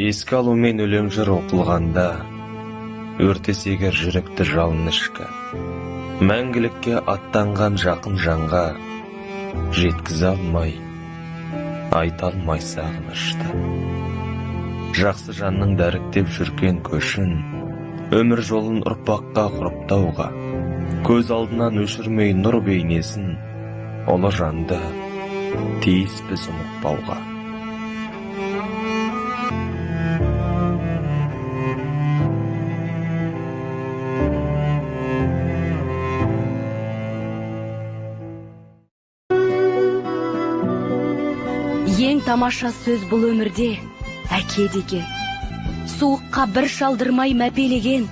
Еске алумен өлең жыр оқылғанда, өртесегер жүректі жалын ішкі. Мәңгілікке аттанған жақын жанға, жеткізе алмай, айта алмай сағынышты. Жақсы жанның дәріктеп жүрген көшін, өмір жолын ұрпаққа құрыптауға, көз алдынан өшірмей нұр бейнесін, ұлы жанды тиіспіз ұмытпауға. Ең тамаша сөз бұл өмірде әке деген, суыққа бір шалдырмай мәпелеген,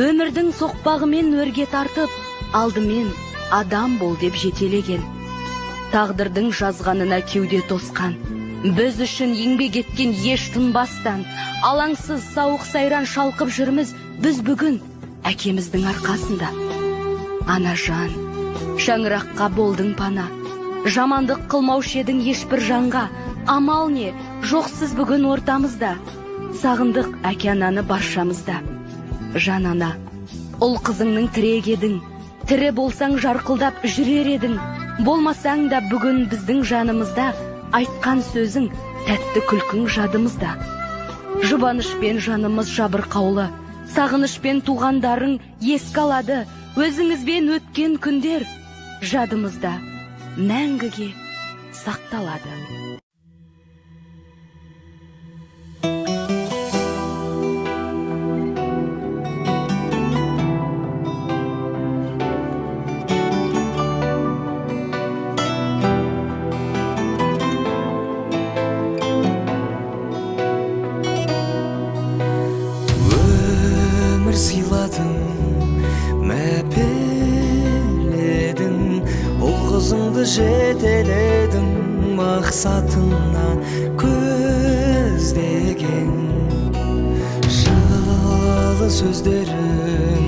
өмірдің соқпағымен өрге тартып, алдымен адам бол деп жетелеген. Тағдырдың жазғанына кеуде тосқан, біз үшін еңбек еткен еш тынбастан, алаңсыз сауық сайран шалқып жүрміз біз бүгін әкеміздің арқасында. Ана жан, шаңыраққа болдың пана, жамандық қылмаушы едің ешбір жанға, амал не, жоқсыз бүгін ортамызда, сағындық әке ананы баршамызда. Жан ана, ұл қызыңның тірек едің, тірі болсаң жарқылдап жүрер едің, болмасаң да бүгін біздің жанымызда, айтқан сөзің тәтті күлкің жадымызда. Жұбанышпен жанымыз жабырқаулы, сағынышпен туғандарың еске алады, өзіңізбен өткен күндер жадымызда мәңгіге сақталады. Өмір сыйладың, мәпеледің, ұл қызыңды жетеледің, мақсатына көздеген. Жылы сөздерің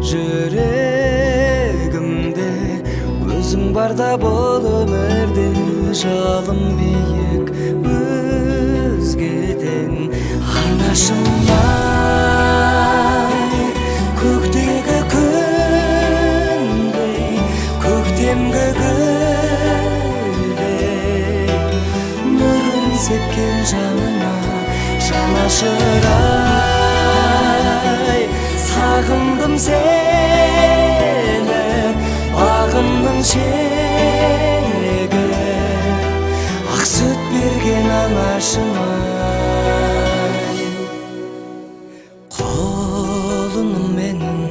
жүрегімде, өзің барда бұл өмірде, жалым биік өзгеден. Анашымай, көктегі күндей, көктемгі гүлдей, нұрын сепкен жанына жанашырай. Сағындым сені, бағымның шегі, ақ сүт берген анашыма. Құлыным менің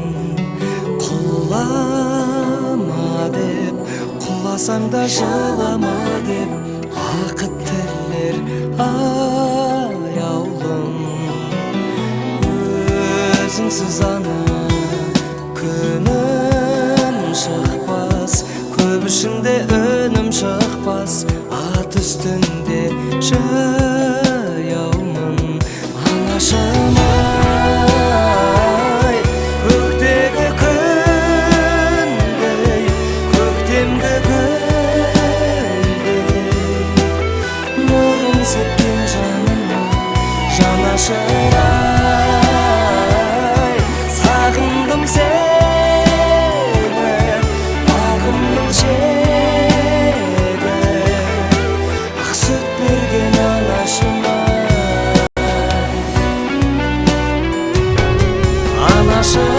құлама деп, құласаң да жылама деп, бақыт тілер аяулым. Өзіңсіз ана күнім шықпас, көп ішінде өнім шықпас, ат үстінде жаяумын. Анашымай, көктегі күндей, көктемгі гүлдей, нұрын сепкен жаныма жанашырай. Сағындым сені, бағымның шегі, ақ сүт берген анашыма. Анашым